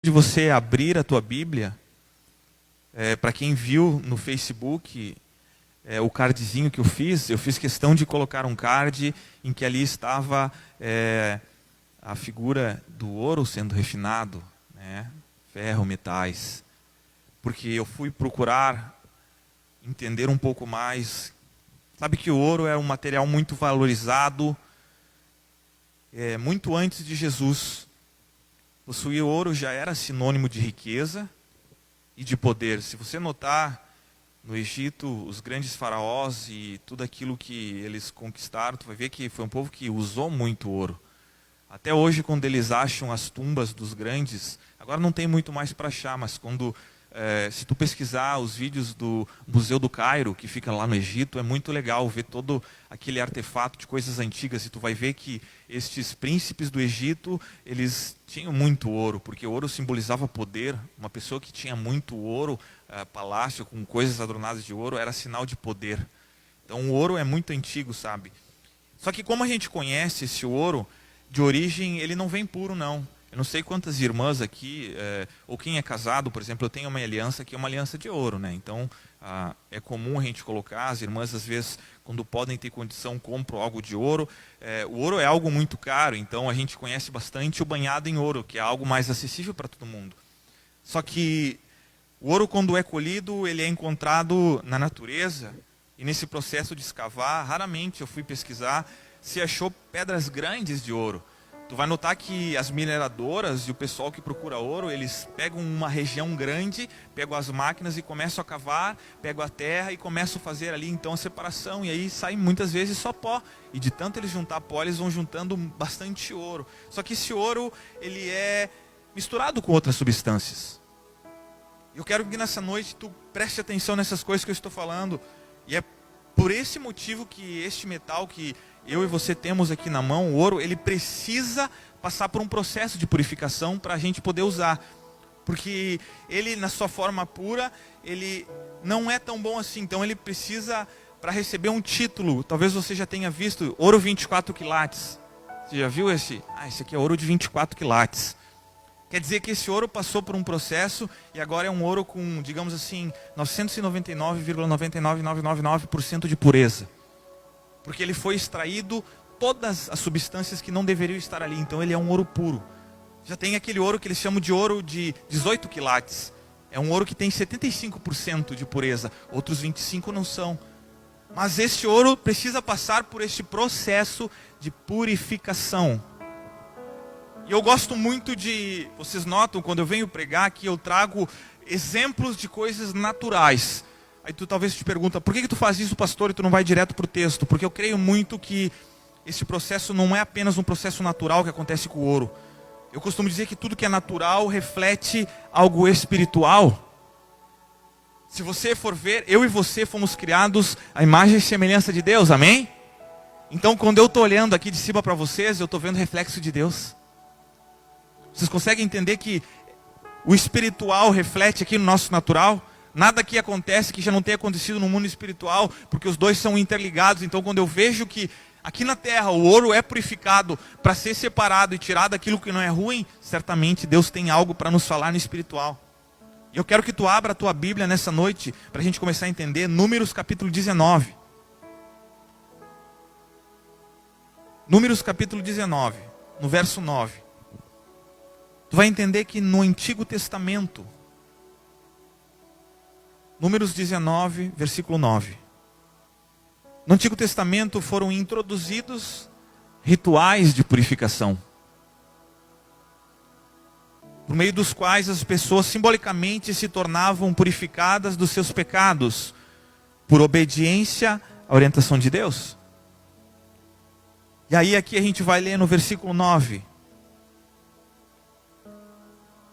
De você abrir a tua Bíblia, para quem viu no Facebook o cardzinho que eu fiz questão de colocar um card em que ali estava a figura do ouro sendo refinado, né? Ferro, metais, porque eu fui procurar entender um pouco mais. Sabe que o ouro é um material muito valorizado, muito antes de Jesus. Possuir ouro já era sinônimo de riqueza e de poder. Se você notar, no Egito, os grandes faraós e tudo aquilo que eles conquistaram, tu vai ver que foi um povo que usou muito ouro. Até hoje, quando eles acham as tumbas dos grandes, agora não tem muito mais para achar, mas se tu pesquisar os vídeos do Museu do Cairo, que fica lá no Egito, é muito legal ver todo aquele artefato de coisas antigas, e tu vai ver que estes príncipes do Egito, eles tinham muito ouro, porque o ouro simbolizava poder. Uma pessoa que tinha muito ouro, palácio com coisas adornadas de ouro, era sinal de poder. Então o ouro é muito antigo, sabe? Só que como a gente conhece esse ouro, de origem, ele não vem puro, não. Eu não sei quantas irmãs aqui, ou quem é casado, por exemplo, eu tenho uma aliança que é uma aliança de ouro, né? Então, é comum a gente colocar, as irmãs às vezes, quando podem ter condição, compram algo de ouro. O ouro é algo muito caro, então a gente conhece bastante o banhado em ouro, que é algo mais acessível para todo mundo. Só que o ouro, quando é colhido, ele é encontrado na natureza, e nesse processo de escavar, raramente eu fui pesquisar, se achou pedras grandes de ouro. Tu vai notar que as mineradoras e o pessoal que procura ouro, eles pegam uma região grande, pegam as máquinas e começam a cavar, pegam a terra e começam a fazer ali então a separação, e aí sai muitas vezes só pó. E de tanto eles juntar pó, eles vão juntando bastante ouro. Só que esse ouro, ele é misturado com outras substâncias. Eu quero que nessa noite tu preste atenção nessas coisas que eu estou falando. E é por esse motivo que este metal que eu e você temos aqui na mão, o ouro, ele precisa passar por um processo de purificação para a gente poder usar. Porque ele, na sua forma pura, ele não é tão bom assim. Então ele precisa, para receber um título, talvez você já tenha visto, ouro 24 quilates. Você já viu esse? Esse aqui é ouro de 24 quilates. Quer dizer que esse ouro passou por um processo e agora é um ouro com, digamos assim, 999,99999% de pureza. Porque ele foi extraído todas as substâncias que não deveriam estar ali. Então ele é um ouro puro. Já tem aquele ouro que eles chamam de ouro de 18 quilates. É um ouro que tem 75% de pureza. Outros 25% não são. Mas este ouro precisa passar por este processo de purificação. E eu gosto muito de... Vocês notam, quando eu venho pregar, que eu trago exemplos de coisas naturais. Aí tu talvez te pergunta, por que tu faz isso, pastor, e tu não vai direto para o texto? Porque eu creio muito que esse processo não é apenas um processo natural que acontece com o ouro. Eu costumo dizer que tudo que é natural reflete algo espiritual. Se você for ver, eu e você fomos criados à imagem e semelhança de Deus, amém? Então quando eu estou olhando aqui de cima para vocês, eu estou vendo reflexo de Deus. Vocês conseguem entender que o espiritual reflete aqui no nosso natural? Nada que acontece que já não tenha acontecido no mundo espiritual, porque os dois são interligados. Então quando eu vejo que aqui na terra o ouro é purificado para ser separado e tirado aquilo que não é ruim, certamente Deus tem algo para nos falar no espiritual. E eu quero que tu abra a tua Bíblia nessa noite, para a gente começar a entender Números capítulo 19. Números capítulo 19, no verso 9. Tu vai entender que no Antigo Testamento, Números 19, versículo 9. No Antigo Testamento foram introduzidos rituais de purificação, por meio dos quais as pessoas simbolicamente se tornavam purificadas dos seus pecados, por obediência à orientação de Deus. E aí aqui a gente vai ler no versículo 9.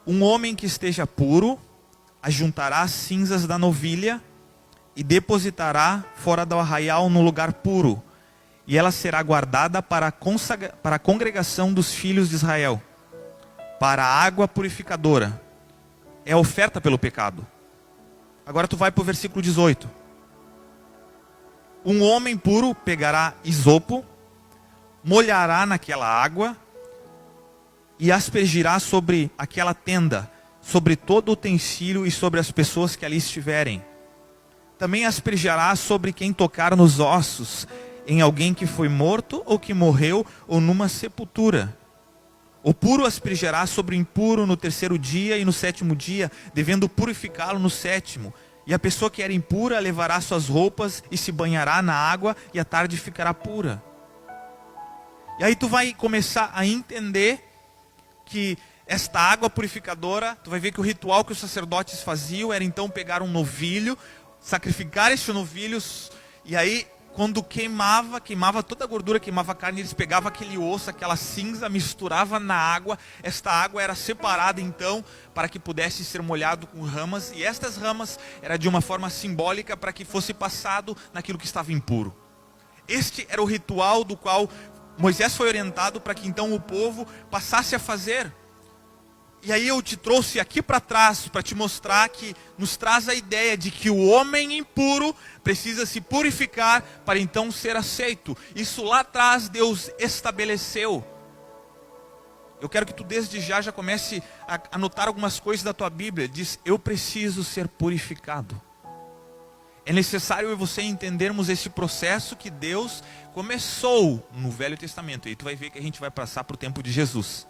Um homem que esteja puro ajuntará as cinzas da novilha e depositará fora do arraial no lugar puro, e ela será guardada para a congregação dos filhos de Israel, para a água purificadora. É a oferta pelo pecado. Agora tu vai para o versículo 18. Um homem puro pegará isopo, molhará naquela água e aspergirá sobre aquela tenda, sobre todo utensílio e sobre as pessoas que ali estiverem. Também aspergirá sobre quem tocar nos ossos, em alguém que foi morto ou que morreu ou numa sepultura. O puro aspergirá sobre o impuro no terceiro dia e no sétimo dia, devendo purificá-lo no sétimo. E a pessoa que era impura levará suas roupas e se banhará na água e à tarde ficará pura. E aí tu vai começar a entender que esta água purificadora, tu vai ver que o ritual que os sacerdotes faziam era então pegar um novilho, sacrificar este novilho, e aí quando queimava toda a gordura, queimava a carne, eles pegavam aquele osso, aquela cinza, misturava na água. Esta água era separada então para que pudesse ser molhado com ramas, e estas ramas era de uma forma simbólica para que fosse passado naquilo que estava impuro. Este era o ritual do qual Moisés foi orientado para que então o povo passasse a fazer. E aí eu te trouxe aqui para trás para te mostrar que nos traz a ideia de que o homem impuro precisa se purificar para então ser aceito. Isso lá atrás Deus estabeleceu. Eu quero que tu desde já comece a anotar algumas coisas da tua Bíblia. Diz: eu preciso ser purificado. É necessário eu e você entendermos esse processo que Deus começou no Velho Testamento. E tu vai ver que a gente vai passar para o tempo de Jesus.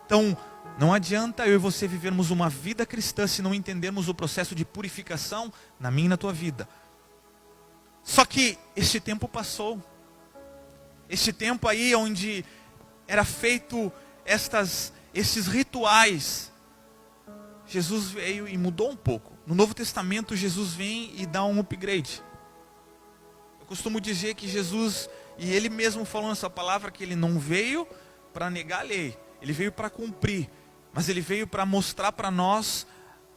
Então, não adianta eu e você vivermos uma vida cristã se não entendermos o processo de purificação na minha e na tua vida. Só que este tempo passou. Este tempo aí onde era feito esses rituais. Jesus veio e mudou um pouco. No Novo Testamento, Jesus vem e dá um upgrade. Eu costumo dizer que Jesus, e Ele mesmo falou nessa palavra, que Ele não veio para negar a lei. Ele veio para cumprir, mas Ele veio para mostrar para nós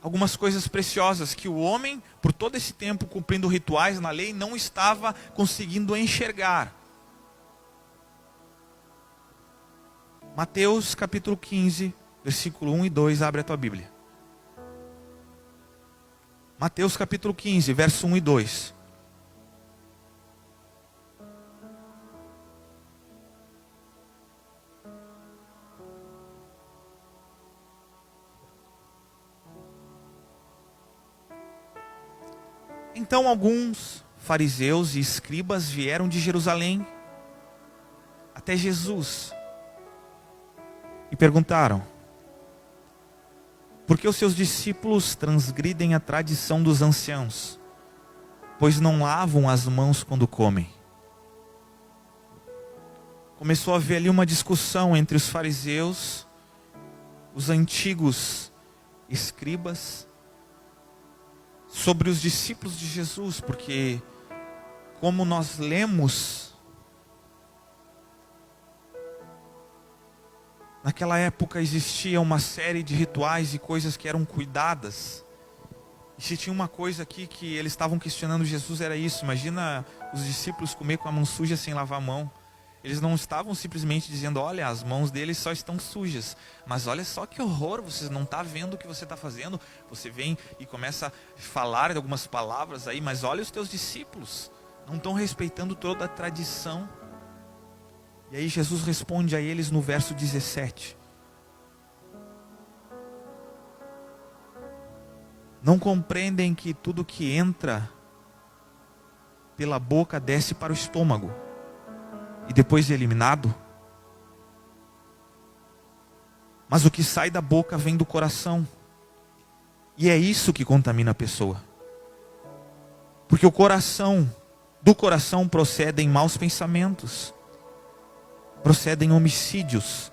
algumas coisas preciosas que o homem, por todo esse tempo cumprindo rituais na lei, não estava conseguindo enxergar. Mateus capítulo 15, versículo 1 e 2, abre a tua Bíblia. Mateus capítulo 15, verso 1 e 2. Então alguns fariseus e escribas vieram de Jerusalém até Jesus e perguntaram: por que os seus discípulos transgridem a tradição dos anciãos, pois não lavam as mãos quando comem? Começou a haver ali uma discussão entre os fariseus, os antigos escribas, sobre os discípulos de Jesus, porque como nós lemos, naquela época existia uma série de rituais e coisas que eram cuidadas. E se tinha uma coisa aqui que eles estavam questionando Jesus, era isso. Imagina os discípulos comer com a mão suja sem lavar a mão. Eles não estavam simplesmente dizendo: olha, as mãos deles só estão sujas. Mas olha só que horror, você não está vendo o que você está fazendo. Você vem e começa a falar de algumas palavras aí, mas olha os teus discípulos, não estão respeitando toda a tradição. E aí Jesus responde a eles no verso 17. Não compreendem que tudo que entra pela boca desce para o estômago e depois é eliminado? Mas o que sai da boca vem do coração. E é isso que contamina a pessoa. Porque do coração procedem maus pensamentos, procedem homicídios,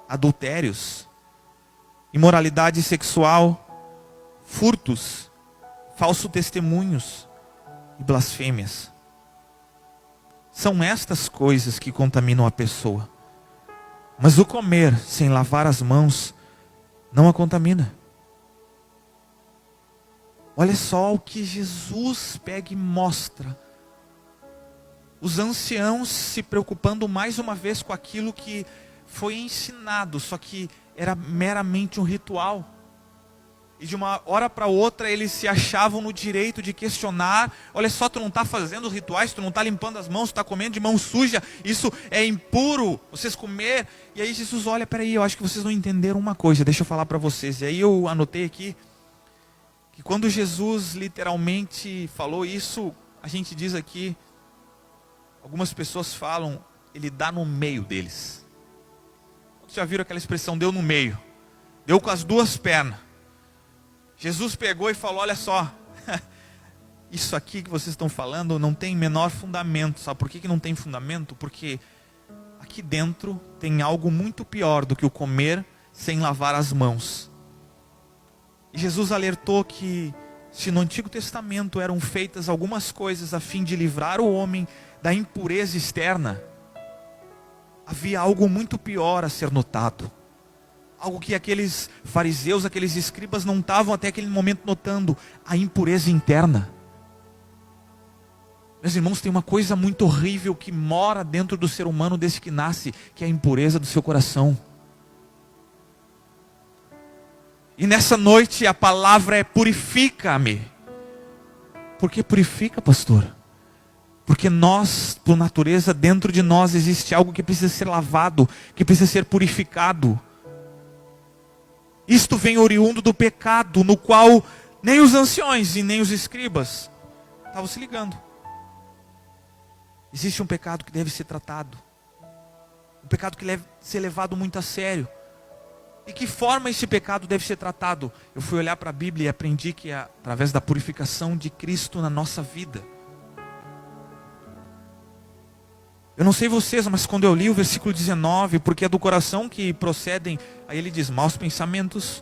adultérios, imoralidade sexual, furtos, falsos testemunhos e blasfêmias. São estas coisas que contaminam a pessoa. Mas o comer sem lavar as mãos não a contamina. Olha só o que Jesus pega e mostra. Os anciãos se preocupando mais uma vez com aquilo que foi ensinado, só que era meramente um ritual. E de uma hora para outra eles se achavam no direito de questionar: olha só, tu não está fazendo rituais, tu não está limpando as mãos, tu está comendo de mão suja, isso é impuro, vocês comer. E aí Jesus olha: peraí, eu acho que vocês não entenderam uma coisa, deixa eu falar para vocês. E aí eu anotei aqui, que quando Jesus literalmente falou isso, a gente diz aqui, algumas pessoas falam, ele dá no meio deles. Vocês já viram aquela expressão, deu no meio? Deu com as duas pernas. Jesus pegou e falou: olha só, isso aqui que vocês estão falando não tem menor fundamento. Sabe por que não tem fundamento? Porque aqui dentro tem algo muito pior do que o comer sem lavar as mãos. E Jesus alertou que se no Antigo Testamento eram feitas algumas coisas a fim de livrar o homem da impureza externa, havia algo muito pior a ser notado. Algo que aqueles fariseus, aqueles escribas não estavam até aquele momento notando: a impureza interna. Meus irmãos, tem uma coisa muito horrível que mora dentro do ser humano desde que nasce, que é a impureza do seu coração. E nessa noite a palavra é: purifica-me. Por que purifica, pastor? Porque nós, por natureza, dentro de nós existe algo que precisa ser lavado, que precisa ser purificado. Isto vem oriundo do pecado, no qual nem os anciões e nem os escribas estavam se ligando. Existe um pecado que deve ser tratado. Um pecado que deve ser levado muito a sério. E que forma esse pecado deve ser tratado? Eu fui olhar para a Bíblia e aprendi que é através da purificação de Cristo na nossa vida. Eu não sei vocês, mas quando eu li o versículo 19, porque é do coração que procedem, aí ele diz: maus pensamentos,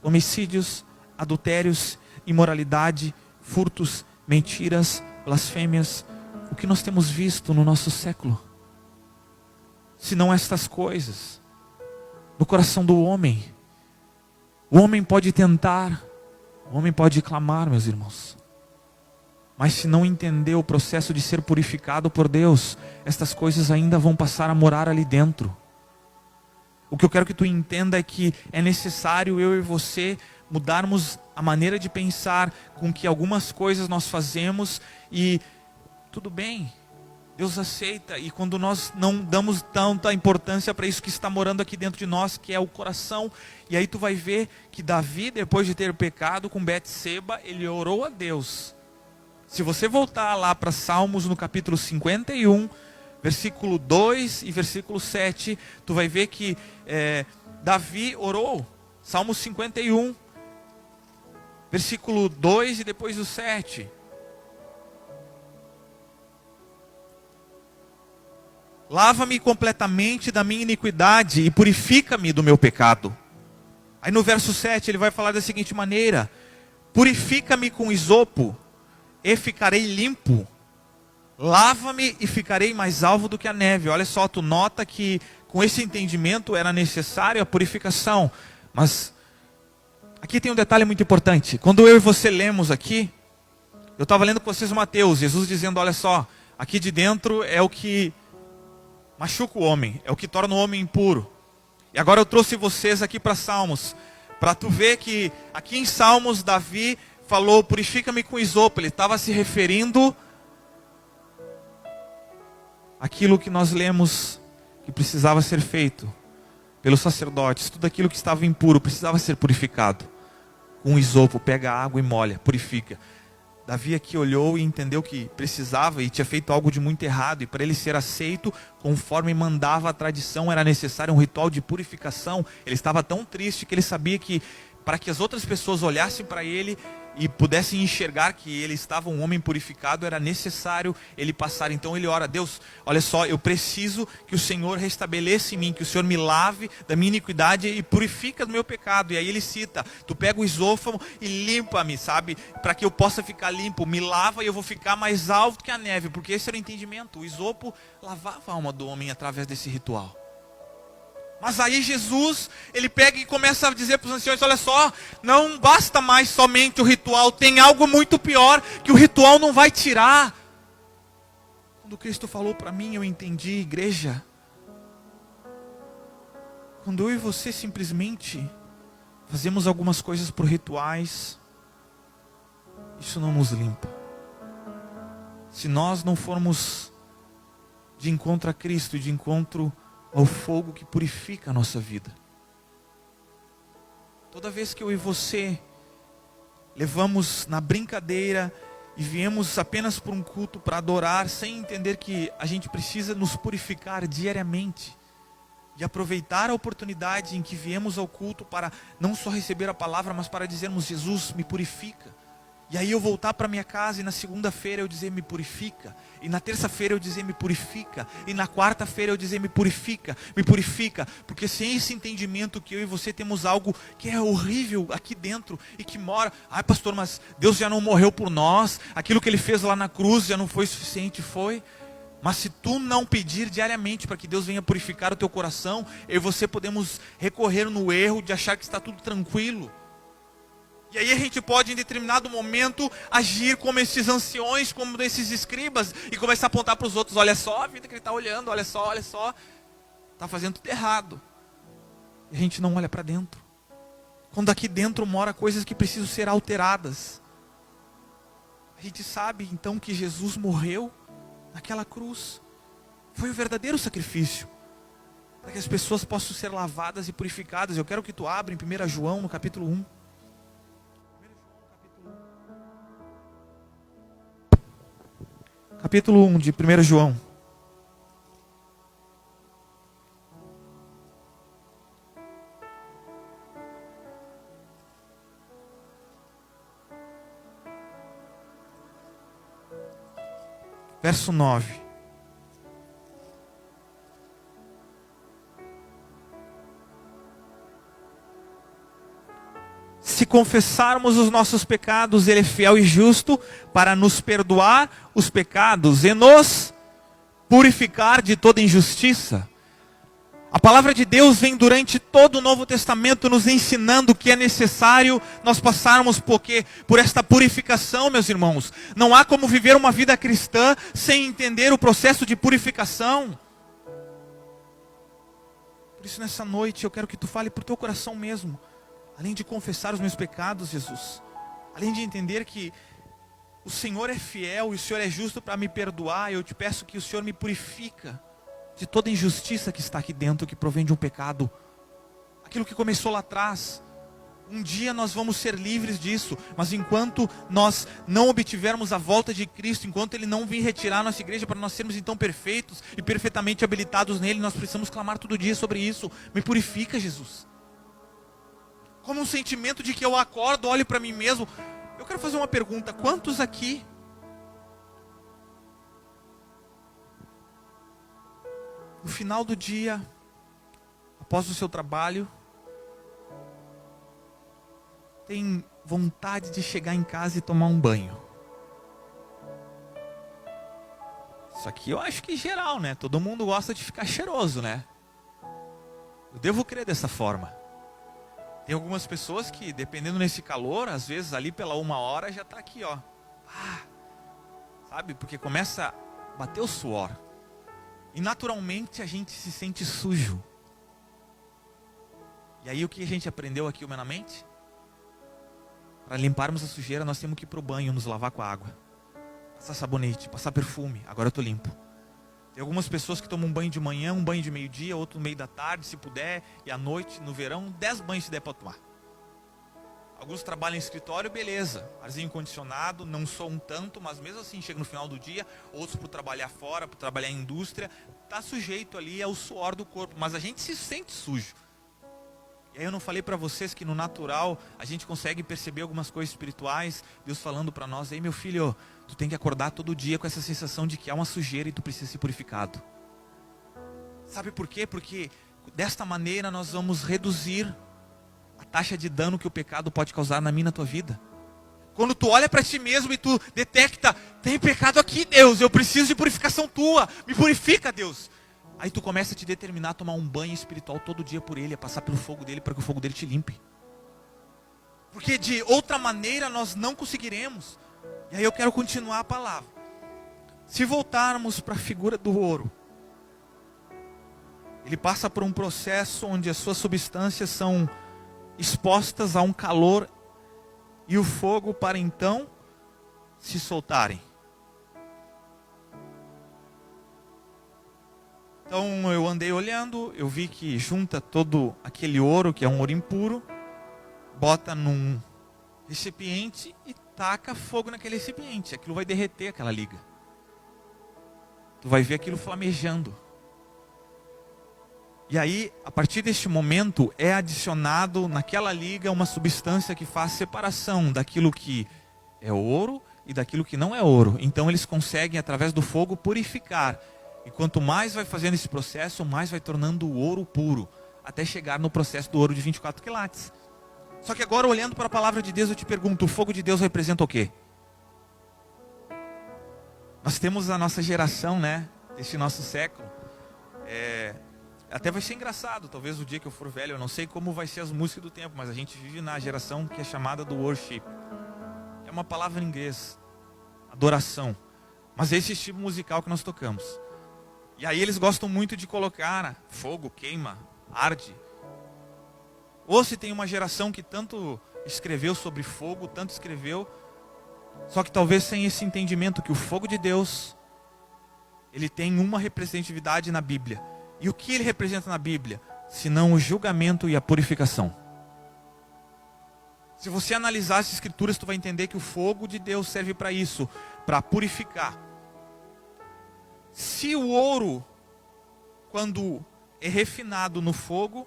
homicídios, adultérios, imoralidade, furtos, mentiras, blasfêmias. O que nós temos visto no nosso século? Se não estas coisas, no coração do homem. O homem pode tentar, o homem pode clamar, meus irmãos. Mas se não entender o processo de ser purificado por Deus, estas coisas ainda vão passar a morar ali dentro. O que eu quero que tu entenda é que é necessário eu e você mudarmos a maneira de pensar com que algumas coisas nós fazemos e tudo bem, Deus aceita. E quando nós não damos tanta importância para isso que está morando aqui dentro de nós, que é o coração. E aí tu vai ver que Davi, depois de ter pecado com Betseba, ele orou a Deus. Se você voltar lá para Salmos no capítulo 51, versículo 2 e versículo 7, tu vai ver que Davi orou. Salmos 51, versículo 2 e depois o 7. Lava-me completamente da minha iniquidade e purifica-me do meu pecado. Aí no verso 7 ele vai falar da seguinte maneira: purifica-me com isopo e ficarei limpo. Lava-me e ficarei mais alvo do que a neve. Olha só, tu nota que com esse entendimento era necessária a purificação. Mas aqui tem um detalhe muito importante. Quando eu e você lemos aqui, eu estava lendo com vocês Mateus, Jesus dizendo: olha só, aqui de dentro é o que machuca o homem, é o que torna o homem impuro. E agora eu trouxe vocês aqui para Salmos, para tu ver que aqui em Salmos Davi falou: purifica-me com isopo. Ele estava se referindo àquilo que nós lemos que precisava ser feito pelos sacerdotes. Tudo aquilo que estava impuro precisava ser purificado. Com isopo, pega a água e molha, purifica. Davi aqui olhou e entendeu que precisava e tinha feito algo de muito errado. E para ele ser aceito, conforme mandava a tradição, era necessário um ritual de purificação. Ele estava tão triste que ele sabia que para que as outras pessoas olhassem para ele e pudessem enxergar que ele estava um homem purificado, era necessário ele passar. Então ele ora: Deus, olha só, eu preciso que o Senhor restabeleça em mim, que o Senhor me lave da minha iniquidade e purifica do meu pecado. E aí ele cita: tu pega o isófamo e limpa-me, sabe, para que eu possa ficar limpo. Me lava e eu vou ficar mais alto que a neve. Porque esse era o entendimento. O isopo lavava a alma do homem através desse ritual. Mas aí Jesus, ele pega e começa a dizer para os anciões: olha só, não basta mais somente o ritual, tem algo muito pior que o ritual não vai tirar. Quando Cristo falou para mim, eu entendi, igreja. Quando eu e você simplesmente fazemos algumas coisas por rituais, isso não nos limpa. Se nós não formos de encontro a Cristo, de encontro ao fogo que purifica a nossa vida. Toda vez que eu e você levamos na brincadeira e viemos apenas por um culto para adorar, sem entender que a gente precisa nos purificar diariamente, de aproveitar a oportunidade em que viemos ao culto para não só receber a palavra, mas para dizermos: Jesus, me purifica. E aí eu voltar para minha casa e na segunda-feira eu dizer: me purifica. E na terça-feira eu dizer: me purifica. E na quarta-feira eu dizer: me purifica, me purifica. Porque sem esse entendimento que eu e você temos algo que é horrível aqui dentro e que mora. Ai, pastor, mas Deus já não morreu por nós. Aquilo que Ele fez lá na cruz já não foi suficiente. Foi. Mas se tu não pedir diariamente para que Deus venha purificar o teu coração, eu e você podemos recorrer no erro de achar que está tudo tranquilo. E aí a gente pode, em determinado momento, agir como esses anciões, como esses escribas, e começar a apontar para os outros: olha só a vida que ele está olhando, olha só, está fazendo tudo errado. E a gente não olha para dentro. Quando aqui dentro mora coisas que precisam ser alteradas. A gente sabe então que Jesus morreu naquela cruz. Foi o verdadeiro sacrifício, para que as pessoas possam ser lavadas e purificadas. Eu quero que tu abra em 1 João, no capítulo 1. Capítulo 1 de 1 João. Verso 9. Se confessarmos os nossos pecados, Ele é fiel e justo para nos perdoar os pecados e nos purificar de toda injustiça. A palavra de Deus vem durante todo o Novo Testamento nos ensinando que é necessário nós passarmos por esta purificação, meus irmãos. Não há como viver uma vida cristã sem entender o processo de purificação. Por isso, nessa noite, eu quero que tu fale por teu coração mesmo. Além de confessar os meus pecados, Jesus, além de entender que o Senhor é fiel e o Senhor é justo para me perdoar, eu te peço que o Senhor me purifica de toda injustiça que está aqui dentro, que provém de um pecado. Aquilo que começou lá atrás. Um dia nós vamos ser livres disso, mas enquanto nós não obtivermos a volta de Cristo, enquanto Ele não vir retirar a nossa igreja para nós sermos então perfeitos e perfeitamente habilitados nele, nós precisamos clamar todo dia sobre isso. Me purifica, Jesus. Como um sentimento de que eu acordo, olho para mim mesmo. Eu quero fazer uma pergunta: quantos aqui no final do dia, após o seu trabalho, tem vontade de chegar em casa e tomar um banho? Isso aqui eu acho que geral, né? Todo mundo gosta de ficar cheiroso, né? Eu devo crer dessa forma. Tem algumas pessoas que, dependendo nesse calor, às vezes ali pela 1 hora já está aqui, ó. Sabe? Porque começa a bater o suor. E naturalmente a gente se sente sujo. E aí o que a gente aprendeu aqui humanamente? Para limparmos a sujeira, nós temos que ir para o banho, nos lavar com a água. Passar sabonete, passar perfume. Agora eu estou limpo. Tem algumas pessoas que tomam um banho de manhã, um banho de meio-dia, outro no meio da tarde, se puder, e à noite, no verão, 10 banhos se der para tomar. Alguns trabalham em escritório, beleza, arzinho condicionado, não sou um tanto, mas mesmo assim chega no final do dia. Outros por trabalhar fora, por trabalhar em indústria, está sujeito ali ao suor do corpo, mas a gente se sente sujo. E aí eu não falei para vocês que no natural a gente consegue perceber algumas coisas espirituais, Deus falando para nós: ei, meu filho, tu tem que acordar todo dia com essa sensação de que há uma sujeira e tu precisa ser purificado. Sabe por quê? Porque desta maneira nós vamos reduzir a taxa de dano que o pecado pode causar na minha e na tua vida. Quando tu olha para ti mesmo e tu detecta: tem pecado aqui, Deus, eu preciso de purificação tua, me purifica, Deus. Aí tu começa a te determinar a tomar um banho espiritual todo dia por Ele, a passar pelo fogo dele, para que o fogo dele te limpe. Porque de outra maneira nós não conseguiremos. E aí eu quero continuar a palavra. Se voltarmos para a figura do ouro, ele passa por um processo onde as suas substâncias são expostas a um calor e o fogo para então se soltarem. Então eu andei olhando, eu vi que junta todo aquele ouro, que é um ouro impuro, bota num recipiente e taca fogo naquele recipiente. Aquilo vai derreter aquela liga. Tu vai ver aquilo flamejando. E aí, a partir deste momento, é adicionado naquela liga uma substância que faz separação daquilo que é ouro e daquilo que não é ouro. Então eles conseguem, através do fogo, purificar. E quanto mais vai fazendo esse processo, mais vai tornando o ouro puro, até chegar no processo do ouro de 24 quilates. Só que agora, olhando para a palavra de Deus, eu te pergunto, o fogo de Deus representa o quê? Nós temos a nossa geração, né? Deste nosso século. Até vai ser engraçado, talvez o dia que eu for velho, eu não sei como vai ser as músicas do tempo, mas a gente vive na geração que é chamada do worship. É uma palavra em inglês, adoração. Mas é esse estilo musical que nós tocamos. E aí eles gostam muito de colocar fogo, queima, arde. Ou se tem uma geração que tanto escreveu sobre fogo, tanto escreveu, só que talvez sem esse entendimento que o fogo de Deus, ele tem uma representatividade na Bíblia. E o que ele representa na Bíblia? Senão o julgamento e a purificação. Se você analisar as escrituras, tu vai entender que o fogo de Deus serve para isso, para purificar. Se o ouro, quando é refinado no fogo,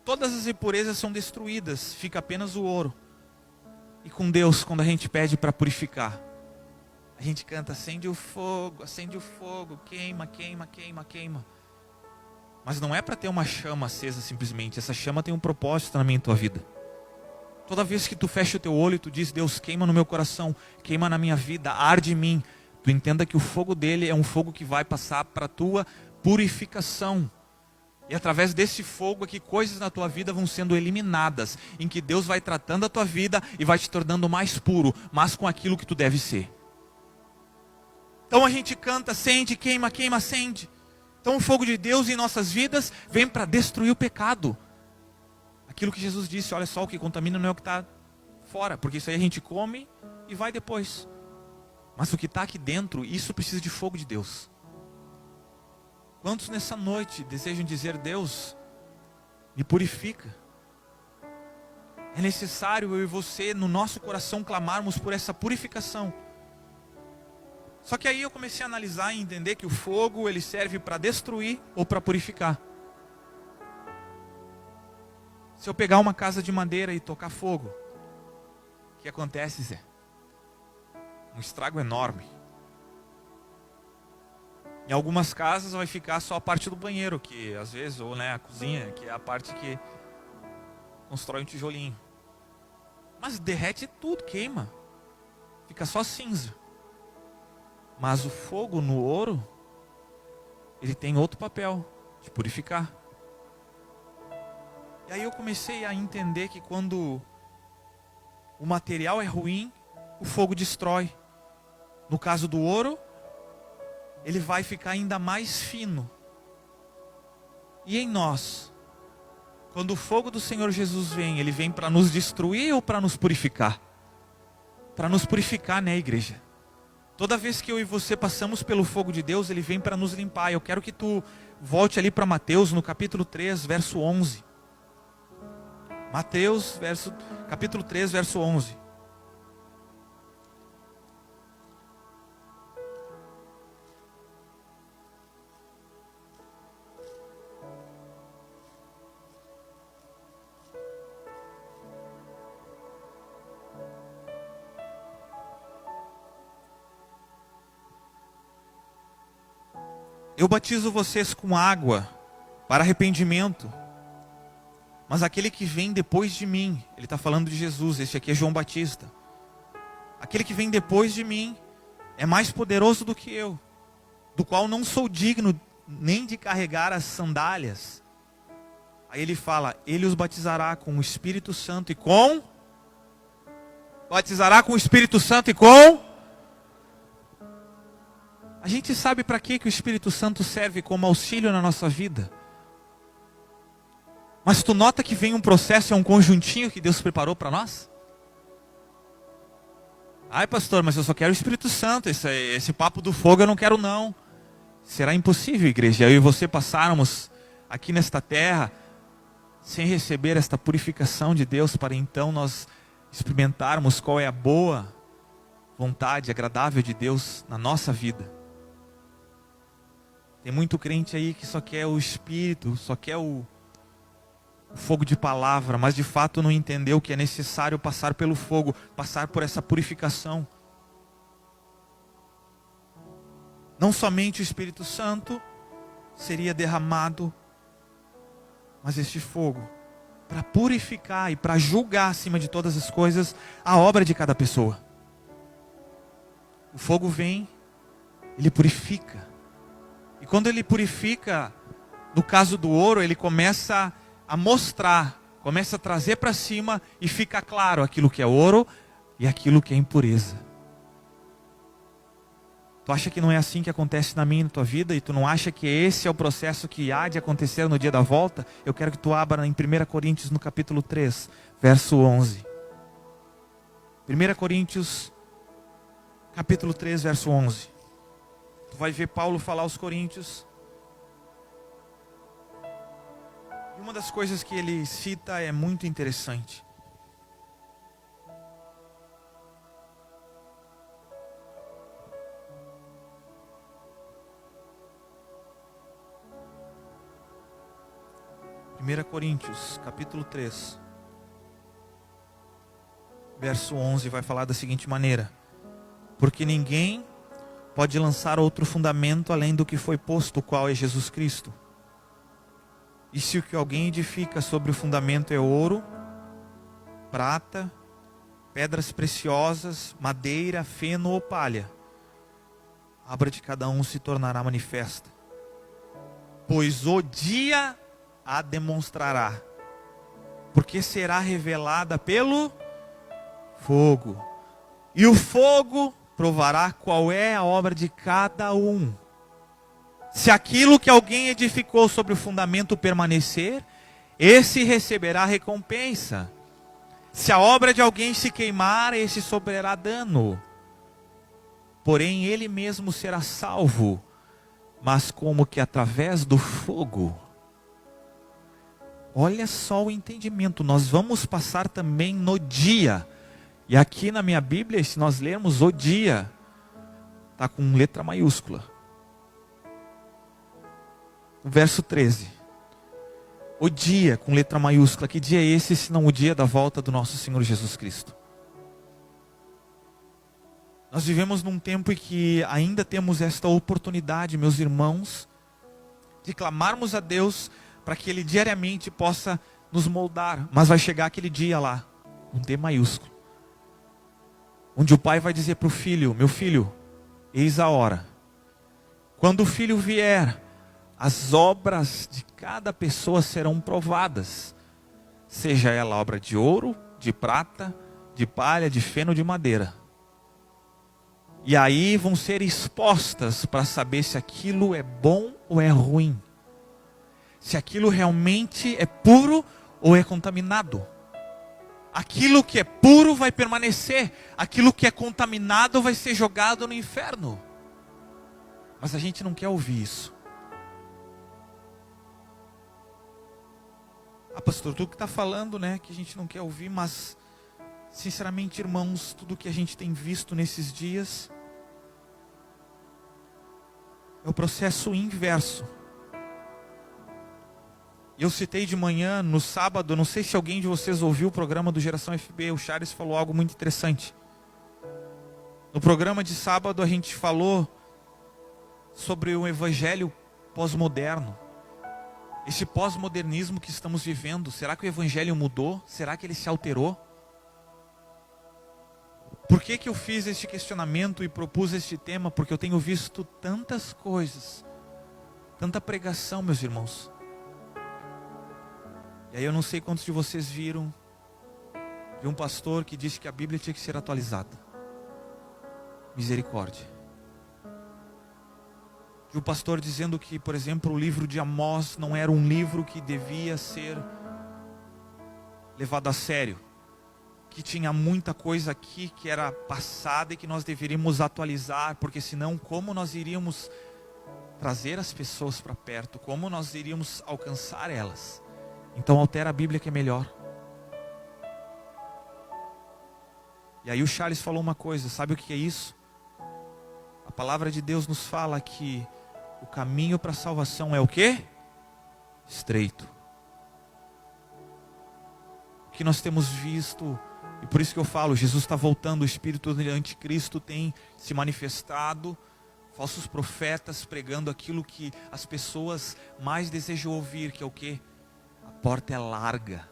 todas as impurezas são destruídas, fica apenas o ouro. E com Deus, quando a gente pede para purificar, a gente canta, acende o fogo, queima, queima, queima, queima. Mas não é para ter uma chama acesa simplesmente. Essa chama tem um propósito na minha e tua vida. Toda vez que tu fecha o teu olho e tu diz, Deus, queima no meu coração, queima na minha vida, arde em mim. Tu entenda que o fogo dele é um fogo que vai passar para a tua purificação. E através desse fogo aqui, coisas na tua vida vão sendo eliminadas. Em que Deus vai tratando a tua vida e vai te tornando mais puro, mas com aquilo que tu deve ser. Então a gente canta, acende, queima, queima, acende. Então o fogo de Deus em nossas vidas vem para destruir o pecado. Aquilo que Jesus disse, olha só, o que contamina não é o que está fora, porque isso aí a gente come e vai depois. Mas o que está aqui dentro, isso precisa de fogo de Deus. Quantos nessa noite desejam dizer, Deus, me purifica? É necessário eu e você, no nosso coração, clamarmos por essa purificação. Só que aí eu comecei a analisar e entender que o fogo, ele serve para destruir ou para purificar. Se eu pegar uma casa de madeira e tocar fogo, o que acontece, Zé? Um estrago enorme. Em algumas casas vai ficar só a parte do banheiro, que às vezes, ou a cozinha, que é a parte que constrói um tijolinho. Mas derrete tudo, queima. Fica só cinza. Mas o fogo no ouro, ele tem outro papel, de purificar. E aí eu comecei a entender que quando o material é ruim, o fogo destrói. No caso do ouro, ele vai ficar ainda mais fino. E em nós, quando o fogo do Senhor Jesus vem, ele vem para nos destruir ou para nos purificar? Para nos purificar, né, igreja? Toda vez que eu e você passamos pelo fogo de Deus, ele vem para nos limpar. Eu quero que tu volte ali para Mateus, no capítulo 3, verso 11. Mateus, capítulo 3, verso 11. Eu batizo vocês com água para arrependimento. Mas aquele que vem depois de mim, ele está falando de Jesus, este aqui é João Batista. Aquele que vem depois de mim é mais poderoso do que eu, do qual não sou digno nem de carregar as sandálias. Aí ele fala, ele os batizará com o Espírito Santo e com... Batizará com o Espírito Santo e com... A gente sabe para que o Espírito Santo serve como auxílio na nossa vida? Mas tu nota que vem um processo, é um conjuntinho que Deus preparou para nós? Ai, pastor, mas eu só quero o Espírito Santo, esse papo do fogo eu não quero não. Será impossível, igreja, eu e você passarmos aqui nesta terra sem receber esta purificação de Deus, para então nós experimentarmos qual é a boa vontade agradável de Deus na nossa vida. Tem muito crente aí que só quer o Espírito, só quer o fogo de palavra, mas de fato não entendeu que é necessário passar pelo fogo, passar por essa purificação. Não somente o Espírito Santo seria derramado, mas este fogo para purificar e para julgar acima de todas as coisas a obra de cada pessoa. O fogo vem, ele purifica. E quando ele purifica, no caso do ouro, ele começa a mostrar, começa a trazer para cima e fica claro aquilo que é ouro e aquilo que é impureza. Tu acha que não é assim que acontece na minha e na tua vida? E tu não acha que esse é o processo que há de acontecer no dia da volta? Eu quero que tu abra em 1 Coríntios no capítulo 3, verso 11. 1 Coríntios, capítulo 3, verso 11. Tu vai ver Paulo falar aos Coríntios. E uma das coisas que ele cita é muito interessante. Primeira Coríntios, capítulo 3, verso 11, vai falar da seguinte maneira: porque ninguém pode lançar outro fundamento além do que foi posto, o qual é Jesus Cristo. E se o que alguém edifica sobre o fundamento é ouro, prata, pedras preciosas, madeira, feno ou palha, a obra de cada um se tornará manifesta, pois o dia a demonstrará, porque será revelada pelo fogo, e o fogo provará qual é a obra de cada um. Se aquilo que alguém edificou sobre o fundamento permanecer, esse receberá recompensa. Se a obra de alguém se queimar, esse sofrerá dano. Porém, ele mesmo será salvo, mas como que através do fogo. Olha só o entendimento, nós vamos passar também no dia. E aqui na minha Bíblia, se nós lermos o dia, está com letra maiúscula. O verso 13. O dia com letra maiúscula. Que dia é esse, senão o dia da volta do nosso Senhor Jesus Cristo? Nós vivemos num tempo em que ainda temos esta oportunidade, meus irmãos, de clamarmos a Deus para que Ele diariamente possa nos moldar. Mas vai chegar aquele dia lá, um D maiúsculo, onde o pai vai dizer para o filho: meu filho, eis a hora. Quando o filho vier, as obras de cada pessoa serão provadas, seja ela obra de ouro, de prata, de palha, de feno, de madeira. E aí vão ser expostas para saber se aquilo é bom ou é ruim, se aquilo realmente é puro ou é contaminado. Aquilo que é puro vai permanecer, aquilo que é contaminado vai ser jogado no inferno. Mas a gente não quer ouvir isso. Ah, pastor, tu que está falando, né, que a gente não quer ouvir, mas sinceramente, irmãos, tudo que a gente tem visto nesses dias é o processo inverso. Eu citei de manhã, no sábado, não sei se alguém de vocês ouviu o programa do Geração FB, o Charles falou algo muito interessante. No programa de sábado a gente falou sobre o evangelho pós-moderno. Esse pós-modernismo que estamos vivendo, será que o evangelho mudou? Será que ele se alterou? Por que eu fiz este questionamento e propus este tema? Porque eu tenho visto tantas coisas, tanta pregação, meus irmãos. E aí eu não sei quantos de vocês viram de um pastor que disse que a Bíblia tinha que ser atualizada. Misericórdia. De um pastor dizendo que, por exemplo, o livro de Amós não era um livro que devia ser levado a sério, que tinha muita coisa aqui que era passada e que nós deveríamos atualizar, porque senão como nós iríamos trazer as pessoas para perto, como nós iríamos alcançar elas? Então altera a Bíblia que é melhor. E aí o Charles falou uma coisa, sabe o que é isso? A palavra de Deus nos fala que o caminho para a salvação é o quê? Estreito. O que nós temos visto, e por isso que eu falo, Jesus está voltando, o espírito do anticristo tem se manifestado, falsos profetas pregando aquilo que as pessoas mais desejam ouvir, que é o quê? A porta é larga.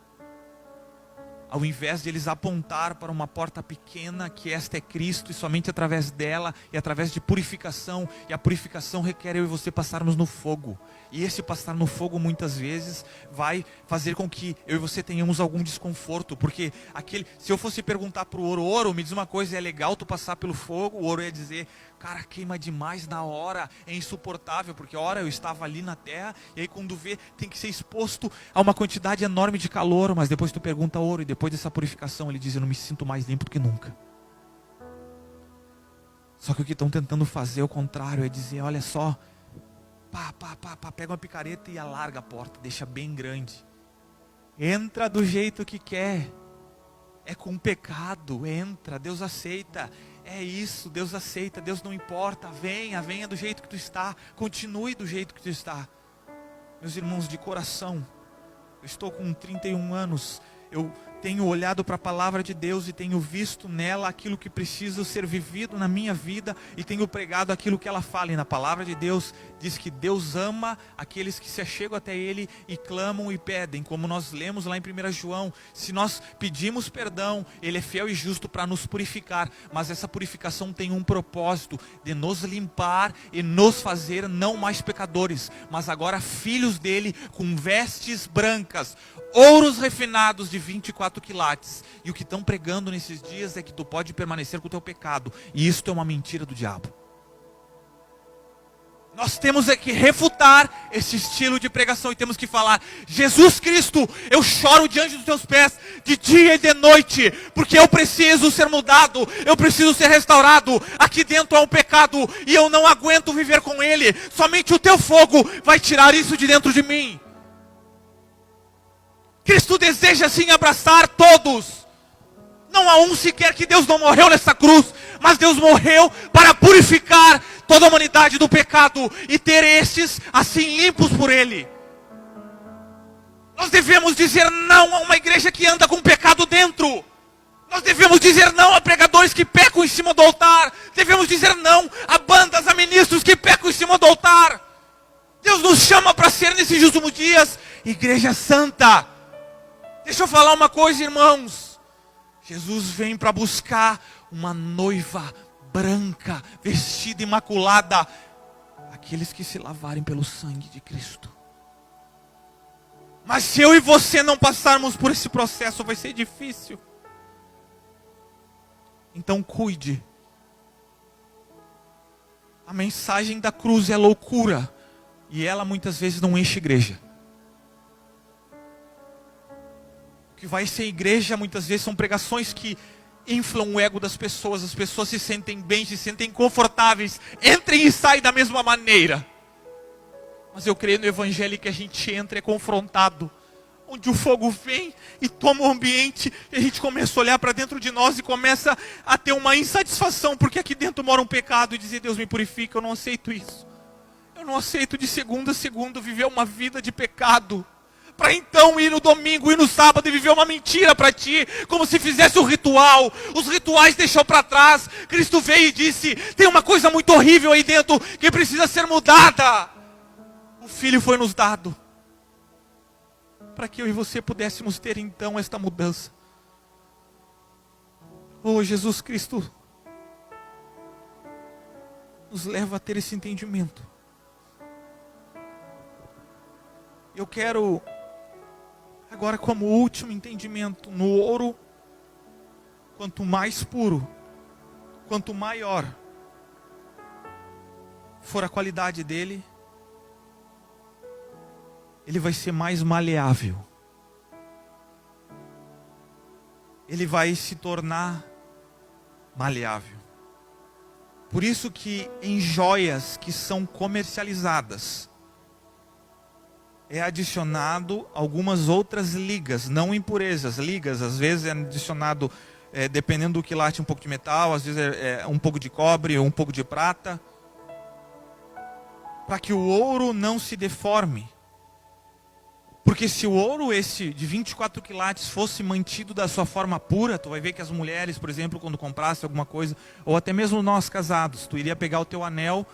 Ao invés de eles apontar para uma porta pequena, que esta é Cristo, e somente através dela, e através de purificação, e a purificação requer eu e você passarmos no fogo. E esse passar no fogo muitas vezes vai fazer com que eu e você tenhamos algum desconforto, porque se eu fosse perguntar para o ouro, me diz uma coisa, é legal tu passar pelo fogo? O ouro ia dizer, cara, queima demais na hora, é insuportável, porque ora eu estava ali na terra, e aí quando vê, tem que ser exposto a uma quantidade enorme de calor, mas depois tu pergunta ao ouro, e depois dessa purificação ele diz, eu não me sinto mais limpo do que nunca. Só que o que estão tentando fazer é o contrário, é dizer, olha só, pega uma picareta e alarga a porta, deixa bem grande. Entra do jeito que quer. É com pecado, entra, Deus aceita. É isso, Deus aceita, Deus não importa. Venha do jeito que tu está. Continue do jeito que tu está. Meus irmãos, de coração, eu estou com 31 anos. Eu tenho olhado para a palavra de Deus e tenho visto nela aquilo que precisa ser vivido na minha vida e tenho pregado aquilo que ela fala. E na palavra de Deus diz que Deus ama aqueles que se achegam até Ele e clamam e pedem, como nós lemos lá em 1 João, se nós pedimos perdão, Ele é fiel e justo para nos purificar, mas essa purificação tem um propósito, de nos limpar e nos fazer não mais pecadores, mas agora filhos dele, com vestes brancas, ouros refinados de 24 quilates, e o que estão pregando nesses dias é que tu pode permanecer com o teu pecado, e isto é uma mentira do diabo. Nós temos que refutar esse estilo de pregação e temos que falar, Jesus Cristo, eu choro diante dos teus pés, de dia e de noite, porque eu preciso ser mudado, eu preciso ser restaurado, aqui dentro há um pecado, e eu não aguento viver com ele, somente o teu fogo vai tirar isso de dentro de mim. Cristo deseja sim abraçar todos. Não há um sequer que Deus não morreu nessa cruz, mas Deus morreu para purificar toda a humanidade do pecado e ter estes assim limpos por Ele. Nós devemos dizer não a uma igreja que anda com pecado dentro. Nós devemos dizer não a pregadores que pecam em cima do altar. Devemos dizer não a bandas, a ministros que pecam em cima do altar. Deus nos chama para ser nesses últimos dias igreja santa. Deixa eu falar uma coisa, irmãos. Jesus vem para buscar uma noiva branca, vestida, imaculada. Aqueles que se lavarem pelo sangue de Cristo. Mas se eu e você não passarmos por esse processo, vai ser difícil. Então cuide. A mensagem da cruz é loucura. E ela muitas vezes não enche igreja. O que vai ser igreja muitas vezes são pregações que inflam o ego das pessoas. As pessoas se sentem bem, se sentem confortáveis, entrem e saem da mesma maneira. Mas eu creio no evangelho que a gente entra e é confrontado, onde o fogo vem e toma o ambiente, e a gente começa a olhar para dentro de nós e começa a ter uma insatisfação, porque aqui dentro mora um pecado, e dizer, Deus me purifica, eu não aceito isso. Eu não aceito de segunda a segunda viver uma vida de pecado, para então ir no domingo, ir no sábado e viver uma mentira para ti, como se fizesse um ritual. Os rituais deixou para trás. Cristo veio e disse, tem uma coisa muito horrível aí dentro, que precisa ser mudada. O Filho foi nos dado, para que eu e você pudéssemos ter então esta mudança. Oh, Jesus Cristo nos leva a ter esse entendimento. Eu quero agora, como último entendimento, no ouro, quanto mais puro, quanto maior for a qualidade dele, ele vai ser mais maleável. ele vai se tornar maleável. Por isso que em joias que são comercializadas, é adicionado algumas outras ligas, não impurezas, ligas, às vezes é adicionado, dependendo do quilate, um pouco de metal, às vezes é um pouco de cobre, um pouco de prata, para que o ouro não se deforme. Porque se o ouro esse de 24 quilates fosse mantido da sua forma pura, tu vai ver que as mulheres, por exemplo, quando comprasse alguma coisa, ou até mesmo nós casados, tu iria pegar o teu anel,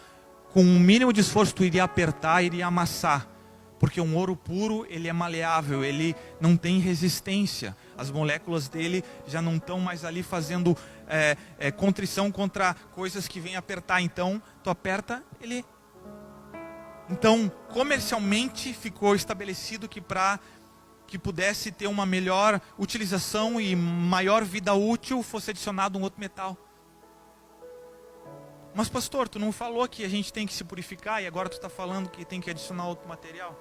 com um mínimo de esforço, tu iria apertar, iria amassar. Porque um ouro puro, ele é maleável, ele não tem resistência. As moléculas dele já não estão mais ali fazendo contrição contra coisas que vêm apertar. Então, tu aperta, ele... Então, comercialmente ficou estabelecido que para que pudesse ter uma melhor utilização e maior vida útil, fosse adicionado um outro metal. Mas pastor, tu não falou que a gente tem que se purificar e agora tu está falando que tem que adicionar outro material?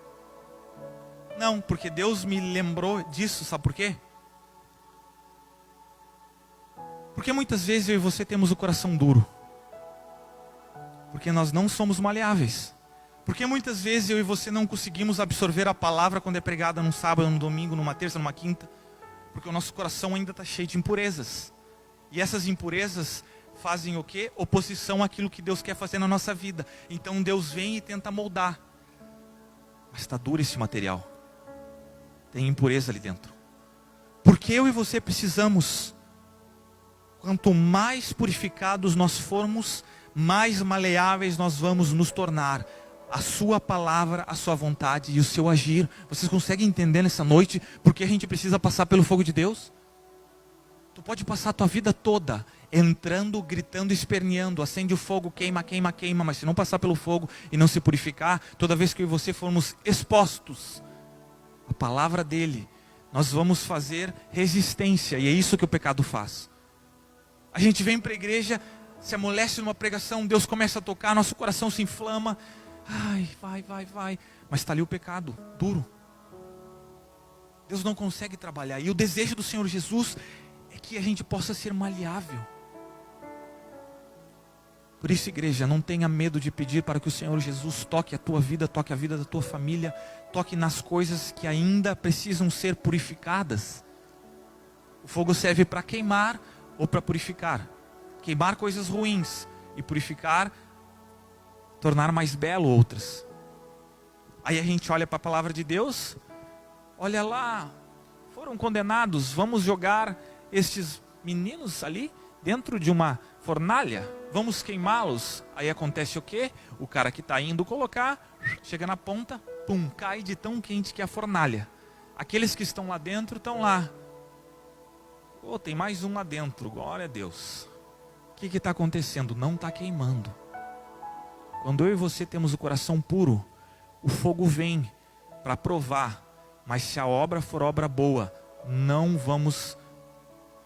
Não, porque Deus me lembrou disso, sabe por quê? Porque muitas vezes eu e você temos o coração duro. Porque nós não somos maleáveis. Porque muitas vezes eu e você não conseguimos absorver a palavra quando é pregada num sábado, num domingo, numa terça, numa quinta. Porque o nosso coração ainda está cheio de impurezas. E essas impurezas fazem o quê? Oposição àquilo que Deus quer fazer na nossa vida. Então Deus vem e tenta moldar. Mas está duro esse material. Tem impureza ali dentro. Porque eu e você precisamos, quanto mais purificados nós formos, mais maleáveis nós vamos nos tornar. A sua palavra, a sua vontade e o seu agir. Vocês conseguem entender nessa noite porque a gente precisa passar pelo fogo de Deus? Tu pode passar a tua vida toda entrando, gritando, esperneando, acende o fogo, queima, queima, queima, mas se não passar pelo fogo e não se purificar, toda vez que eu e você formos expostos à palavra dele, nós vamos fazer resistência, e é isso que o pecado faz. A gente vem para a igreja, se amolece numa pregação, Deus começa a tocar, nosso coração se inflama, ai, vai, mas está ali o pecado, duro. Deus não consegue trabalhar, e o desejo do Senhor Jesus é que a gente possa ser maleável. Por isso, igreja, não tenha medo de pedir para que o Senhor Jesus toque a tua vida, toque a vida da tua família, toque nas coisas que ainda precisam ser purificadas. O fogo serve para queimar ou para purificar. Queimar coisas ruins e purificar, tornar mais belo outras. Aí a gente olha para a palavra de Deus, olha lá, foram condenados, vamos jogar estes meninos ali dentro de uma fornalha, vamos queimá-los. Aí acontece o quê? O cara que está indo colocar, chega na ponta, pum, cai de tão quente que é a fornalha. Aqueles que estão lá dentro estão lá. Oh, tem mais um lá dentro, glória a Deus. O que está acontecendo? Não está queimando. Quando eu e você temos o coração puro, o fogo vem para provar. Mas se a obra for obra boa, não vamos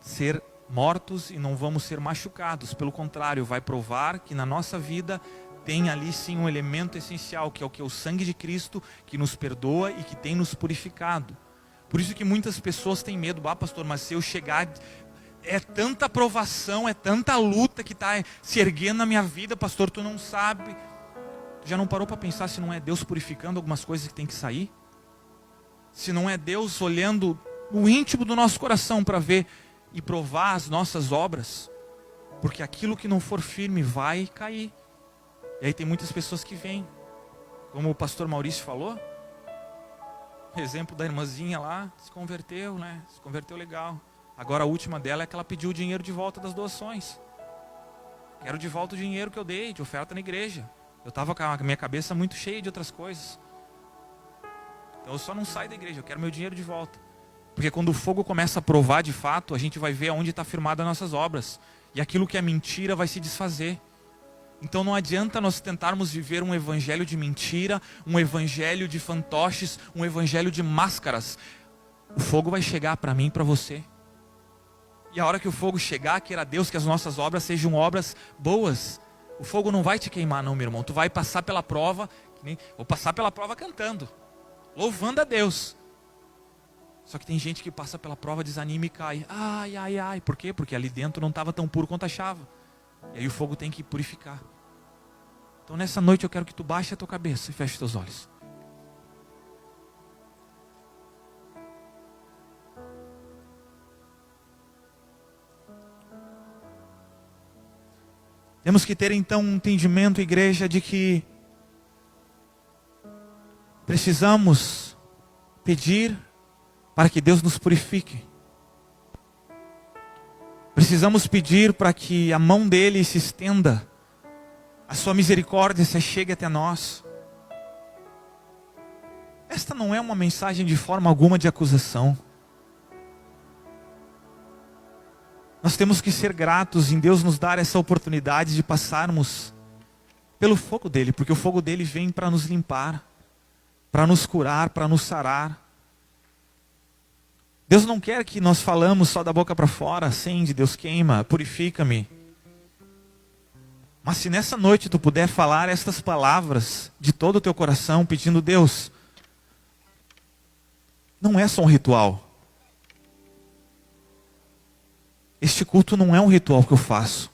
ser mortos e não vamos ser machucados. Pelo contrário, vai provar que na nossa vida tem ali sim um elemento essencial, que é o que? O sangue de Cristo, que nos perdoa e que tem nos purificado. Por isso que muitas pessoas têm medo. Ah, pastor, mas se eu chegar... É tanta provação, é tanta luta que está se erguendo na minha vida, pastor, tu não sabe. Tu já não parou para pensar se não é Deus purificando algumas coisas que tem que sair? Se não é Deus olhando no íntimo do nosso coração para ver e provar as nossas obras? Porque aquilo que não for firme vai cair. E aí tem muitas pessoas que vêm, como o pastor Maurício falou, exemplo da irmãzinha lá, se converteu, né? Se converteu legal. Agora a última dela é que ela pediu o dinheiro de volta das doações. Quero de volta o dinheiro que eu dei, de oferta na igreja. Eu estava com a minha cabeça muito cheia de outras coisas. Então eu só não saio da igreja, eu quero meu dinheiro de volta. Porque quando o fogo começa a provar de fato, a gente vai ver onde está firmada as nossas obras. E aquilo que é mentira vai se desfazer. Então não adianta nós tentarmos viver um evangelho de mentira, um evangelho de fantoches, um evangelho de máscaras. O fogo vai chegar para mim e para você. E a hora que o fogo chegar, queira Deus que as nossas obras sejam obras boas. O fogo não vai te queimar não, meu irmão. Tu vai passar pela prova, vou passar pela prova cantando, louvando a Deus. Só que tem gente que passa pela prova, desanima e cai. Ai, ai, ai. Por quê? Porque ali dentro não estava tão puro quanto achava. E aí o fogo tem que purificar. Então nessa noite eu quero que tu baixe a tua cabeça e feche os teus olhos. Temos que ter então um entendimento, igreja, de que precisamos pedir para que Deus nos purifique. Precisamos pedir para que a mão dele se estenda, a sua misericórdia se chegue até nós. Esta não é uma mensagem de forma alguma de acusação. Nós temos que ser gratos em Deus nos dar essa oportunidade de passarmos pelo fogo dele, porque o fogo dele vem para nos limpar, para nos curar, para nos sarar. Deus não quer que nós falamos só da boca para fora, acende, Deus queima, purifica-me. Mas se nessa noite tu puder falar estas palavras de todo o teu coração, pedindo, Deus, não é só um ritual. Este culto não é um ritual que eu faço.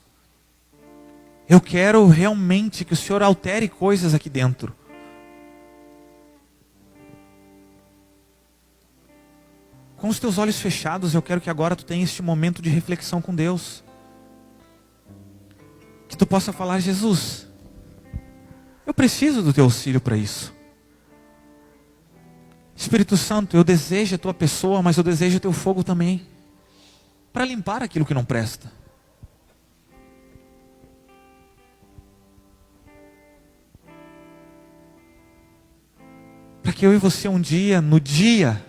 Eu quero realmente que o Senhor altere coisas aqui dentro. Com os teus olhos fechados, eu quero que agora tu tenha este momento de reflexão com Deus. Que tu possa falar, Jesus, eu preciso do teu auxílio para isso. Espírito Santo, eu desejo a tua pessoa, mas eu desejo o teu fogo também, para limpar aquilo que não presta. Para que eu e você um dia, no dia,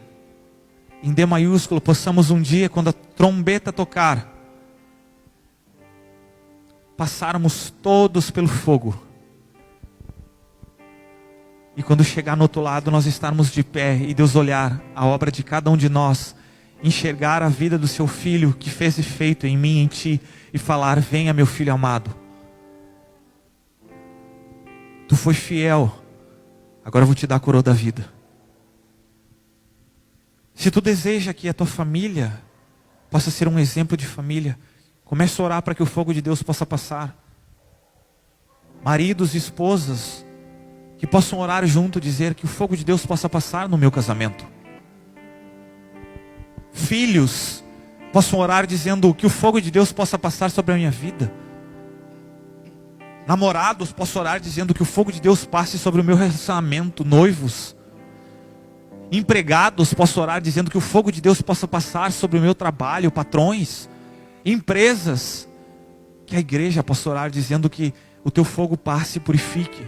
em D maiúsculo, possamos um dia, quando a trombeta tocar, passarmos todos pelo fogo. E quando chegar no outro lado, nós estarmos de pé e Deus olhar a obra de cada um de nós, enxergar a vida do seu filho que fez efeito em mim, em ti, e falar, venha meu filho amado. Tu foi fiel, agora eu vou te dar a coroa da vida. Se tu deseja que a tua família possa ser um exemplo de família, comece a orar para que o fogo de Deus possa passar. Maridos e esposas que possam orar junto, dizer que o fogo de Deus possa passar no meu casamento. Filhos possam orar dizendo que o fogo de Deus possa passar sobre a minha vida. Namorados possam orar dizendo que o fogo de Deus passe sobre o meu relacionamento. Noivos, empregados possam orar dizendo que o fogo de Deus possa passar sobre o meu trabalho. Patrões, empresas, que a igreja possa orar dizendo que o teu fogo passe e purifique.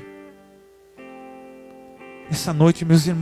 Essa noite, meus irmãos,